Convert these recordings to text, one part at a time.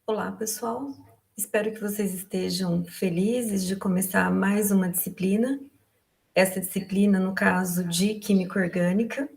Olá, pessoal. Espero que vocês estejam felizes de começar mais uma disciplina. Essa disciplina, no caso de Química Orgânica,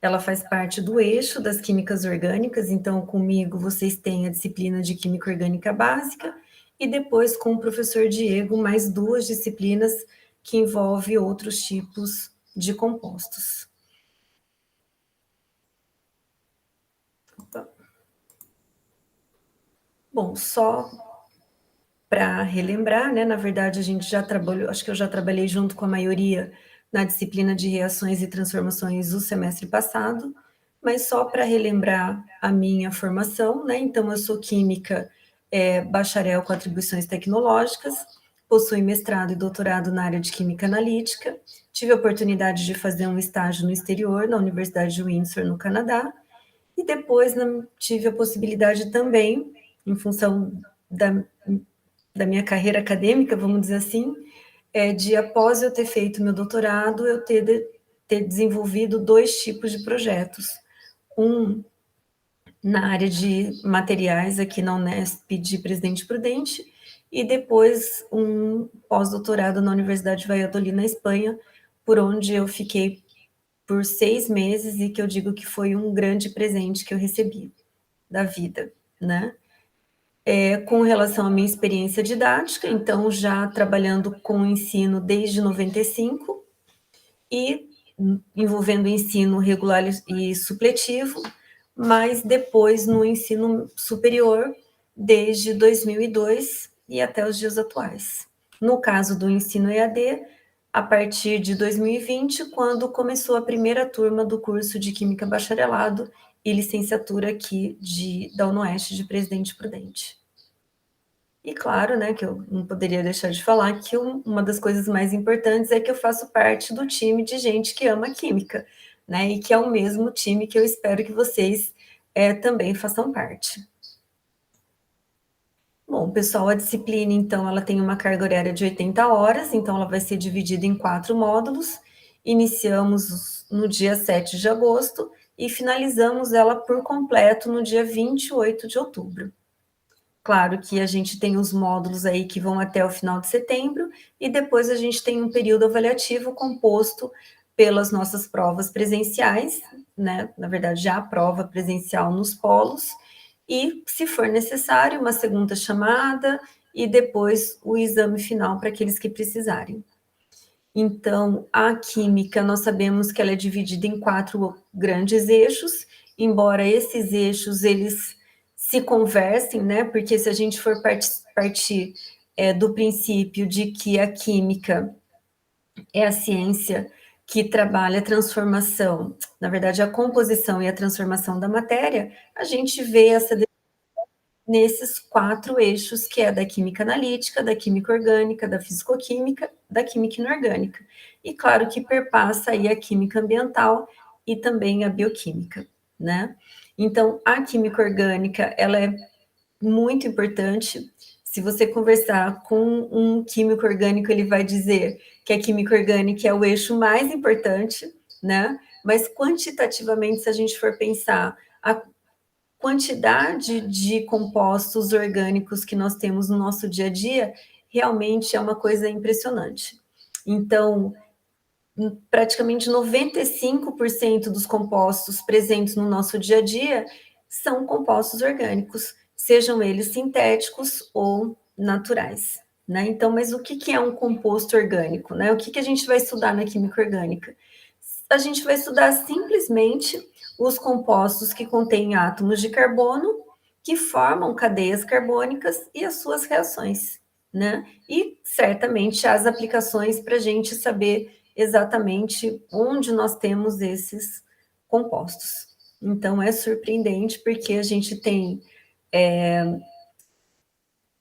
ela faz parte do eixo das Químicas Orgânicas, então comigo vocês têm a disciplina de Química Orgânica Básica e depois com o professor Diego mais duas disciplinas que envolvem outros tipos de compostos. Bom, só para relembrar, né, na verdade a gente já trabalhou, acho que eu já trabalhei junto com a maioria na disciplina de reações e transformações o semestre passado, mas só para relembrar a minha formação, né, então eu sou química, bacharel com atribuições tecnológicas, possui mestrado e doutorado na área de química analítica, tive a oportunidade de fazer um estágio no exterior, na Universidade de Windsor, no Canadá, e depois tive a possibilidade também, em função da da minha carreira acadêmica, vamos dizer assim, de após eu ter feito meu doutorado, eu ter desenvolvido dois tipos de projetos. Um na área de materiais aqui na Unesp de Presidente Prudente, e depois um pós-doutorado na Universidade de Valladolid, na Espanha, por onde eu fiquei por 6 meses e que eu digo que foi um grande presente que eu recebi da vida, né? Com relação à minha experiência didática, então já trabalhando com o ensino desde 95 e envolvendo o ensino regular e supletivo, mas depois no ensino superior desde 2002 e até os dias atuais. No caso do ensino EAD, a partir de 2020, quando começou a primeira turma do curso de Química Bacharelado e licenciatura aqui da UnoOeste de Presidente Prudente. E claro, né, que eu não poderia deixar de falar que uma das coisas mais importantes é que eu faço parte do time de gente que ama química, né, e que é o mesmo time que eu espero que vocês também façam parte. Bom, pessoal, a disciplina, então, ela tem uma carga horária de 80 horas, então ela vai ser dividida em 4 módulos. Iniciamos no dia 7 de agosto e finalizamos ela por completo no dia 28 de outubro. Claro que a gente tem os módulos aí que vão até o final de setembro, e depois a gente tem um período avaliativo composto pelas nossas provas presenciais, né? Na verdade, já a prova presencial nos polos, e, se for necessário, uma segunda chamada, e depois o exame final para aqueles que precisarem. Então, a química, nós sabemos que ela é dividida em 4 grandes eixos, embora esses eixos, eles se conversem, né, porque se a gente for partir do princípio de que a química é a ciência que trabalha a transformação, na verdade, a composição e a transformação da matéria, a gente vê essa nesses 4 eixos, que é da química analítica, da química orgânica, da fisicoquímica, da química inorgânica. E claro que perpassa aí a química ambiental e também a bioquímica, né? Então, a química orgânica, ela é muito importante. Se você conversar com um químico orgânico, ele vai dizer que a química orgânica é o eixo mais importante, né? Mas quantitativamente, se a gente for pensar a quantidade de compostos orgânicos que nós temos no nosso dia a dia, realmente é uma coisa impressionante. Então, praticamente 95% dos compostos presentes no nosso dia a dia são compostos orgânicos, sejam eles sintéticos ou naturais, né? Então, mas o que é um composto orgânico, né? O que a gente vai estudar na química orgânica? A gente vai estudar simplesmente os compostos que contêm átomos de carbono que formam cadeias carbônicas e as suas reações, né? E certamente as aplicações para a gente saber exatamente onde nós temos esses compostos. Então é surpreendente porque a gente tem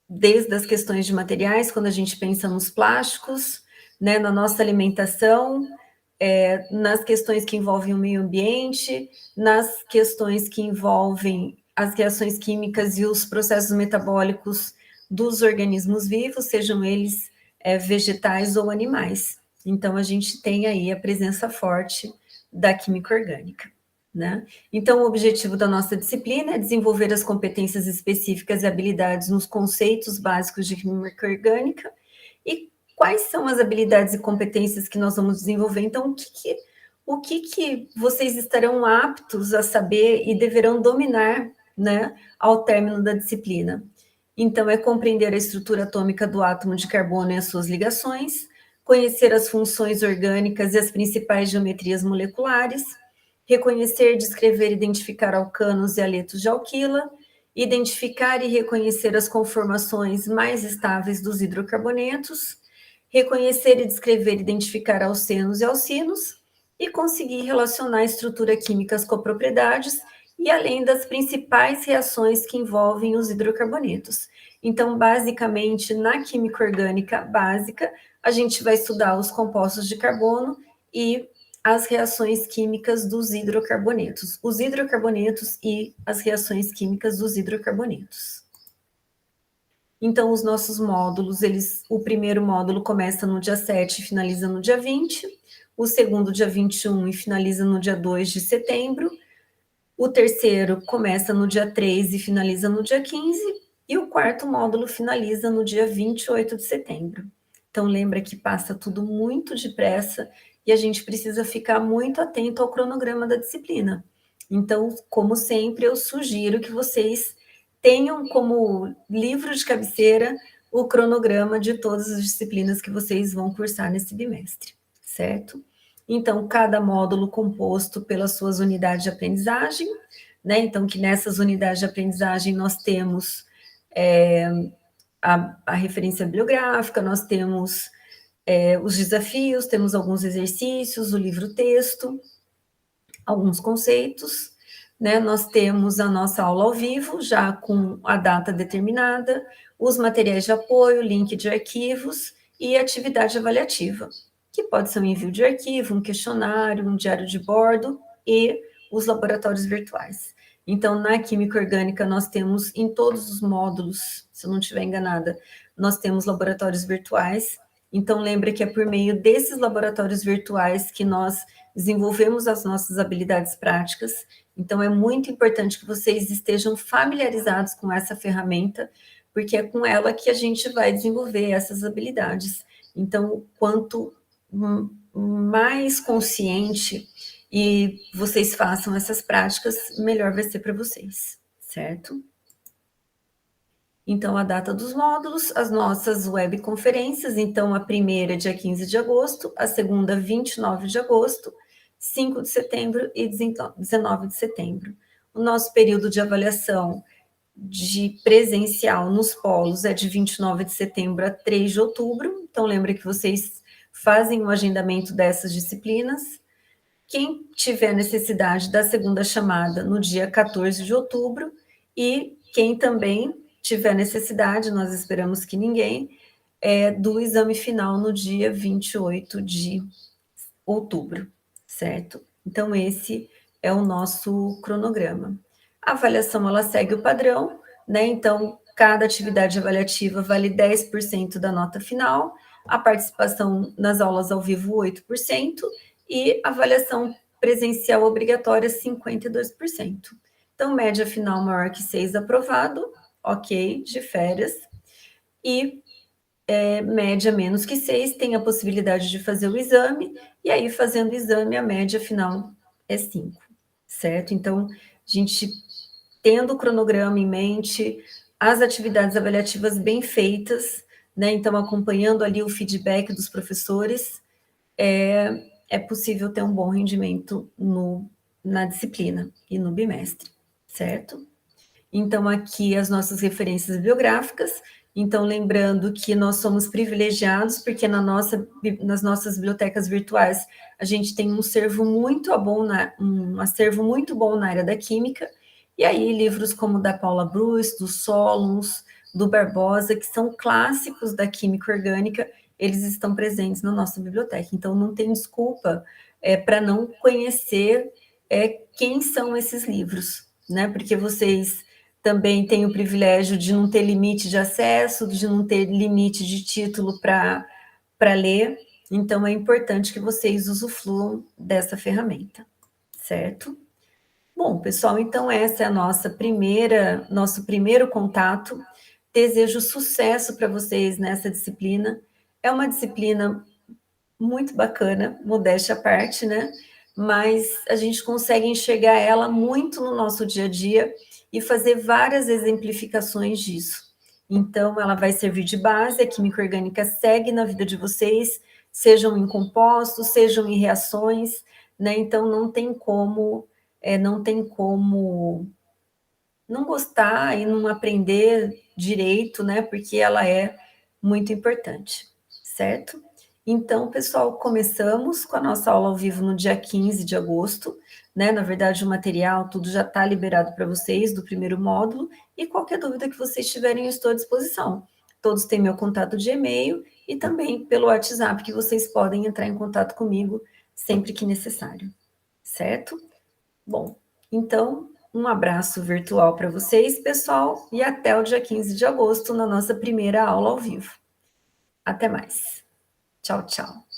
desde as questões de materiais, quando a gente pensa nos plásticos, né, na nossa alimentação, nas questões que envolvem o meio ambiente, nas questões que envolvem as reações químicas e os processos metabólicos dos organismos vivos, sejam eles vegetais ou animais. Então, a gente tem aí a presença forte da química orgânica. né? Então, o objetivo da nossa disciplina é desenvolver as competências específicas e habilidades nos conceitos básicos de química orgânica. E quais são as habilidades e competências que nós vamos desenvolver? Então, o que vocês estarão aptos a saber e deverão dominar, né, ao término da disciplina? Então, é compreender a estrutura atômica do átomo de carbono e as suas ligações, conhecer as funções orgânicas e as principais geometrias moleculares, reconhecer, descrever e identificar alcanos e aletos de alquila, identificar e reconhecer as conformações mais estáveis dos hidrocarbonetos, reconhecer e descrever e identificar alcenos e alcinos, e conseguir relacionar a estrutura química com propriedades e além das principais reações que envolvem os hidrocarbonetos. Então, basicamente, na química orgânica básica, a gente vai estudar os compostos de carbono e as reações químicas dos hidrocarbonetos, os hidrocarbonetos e as reações químicas dos hidrocarbonetos. Então, os nossos módulos, o primeiro módulo começa no dia 7 e finaliza no dia 20, o segundo dia 21 e finaliza no dia 2 de setembro, o terceiro começa no dia 3 e finaliza no dia 15, e o quarto módulo finaliza no dia 28 de setembro. Então, lembra que passa tudo muito depressa e a gente precisa ficar muito atento ao cronograma da disciplina. Então, como sempre, eu sugiro que vocês tenham como livro de cabeceira o cronograma de todas as disciplinas que vocês vão cursar nesse bimestre, certo? Então, cada módulo composto pelas suas unidades de aprendizagem, né? Então, que nessas unidades de aprendizagem nós temos a referência bibliográfica, nós temos os desafios, temos alguns exercícios, o livro-texto, alguns conceitos, né? Nós temos a nossa aula ao vivo, já com a data determinada, os materiais de apoio, link de arquivos e atividade avaliativa, que pode ser um envio de arquivo, um questionário, um diário de bordo e os laboratórios virtuais. Então, na química orgânica, nós temos em todos os módulos, se eu não estiver enganada, nós temos laboratórios virtuais. Então, lembra que é por meio desses laboratórios virtuais que nós desenvolvemos as nossas habilidades práticas. Então, é muito importante que vocês estejam familiarizados com essa ferramenta, porque é com ela que a gente vai desenvolver essas habilidades. Então, quanto mais consciente e vocês façam essas práticas, melhor vai ser para vocês, certo? Então, a data dos módulos, as nossas webconferências, então, a primeira, dia 15 de agosto, a segunda, 29 de agosto, 5 de setembro e 19 de setembro. O nosso período de avaliação de presencial nos polos é de 29 de setembro a 3 de outubro, então, lembra que vocês fazem o agendamento dessas disciplinas. Quem tiver necessidade da segunda chamada no dia 14 de outubro e quem também tiver necessidade, nós esperamos que ninguém, do exame final no dia 28 de outubro, certo? Então, esse é o nosso cronograma. A avaliação, ela segue o padrão, né? Então, cada atividade avaliativa vale 10% da nota final, a participação nas aulas ao vivo, 8%, e avaliação presencial obrigatória, 52%. Então, média final maior que 6 aprovado, ok, de férias, e média menos que 6 tem a possibilidade de fazer o exame, e aí fazendo o exame a média final é 5, certo? Então, a gente tendo o cronograma em mente, as atividades avaliativas bem feitas, né? Então, acompanhando ali o feedback dos professores, é possível ter um bom rendimento na disciplina e no bimestre, certo? Então, aqui as nossas referências bibliográficas. Então, lembrando que nós somos privilegiados, porque nas nossas bibliotecas virtuais a gente tem um acervo muito bom na área da química, e aí livros como da Paula Bruce, do Solons, do Barbosa, que são clássicos da química orgânica, eles estão presentes na nossa biblioteca. Então, não tem desculpa para não conhecer quem são esses livros, né? Porque vocês também têm o privilégio de não ter limite de acesso, de não ter limite de título para ler. Então, é importante que vocês usufruam dessa ferramenta, certo? Bom, pessoal, então essa é a nosso primeiro contato. Desejo sucesso para vocês nessa disciplina. É uma disciplina muito bacana, modéstia à parte, né? Mas a gente consegue enxergar ela muito no nosso dia a dia e fazer várias exemplificações disso. Então, ela vai servir de base, a química orgânica segue na vida de vocês, sejam em compostos, sejam em reações, né? Então, não tem como não gostar e não aprender direito, né? Porque ela é muito importante, certo? Então, pessoal, começamos com a nossa aula ao vivo no dia 15 de agosto, né? Na verdade, o material, tudo já está liberado para vocês do primeiro módulo, e qualquer dúvida que vocês tiverem, eu estou à disposição. Todos têm meu contato de e-mail e também pelo WhatsApp, que vocês podem entrar em contato comigo sempre que necessário, certo? Bom, então, um abraço virtual para vocês, pessoal, e até o dia 15 de agosto na nossa primeira aula ao vivo. Até mais. Tchau, tchau.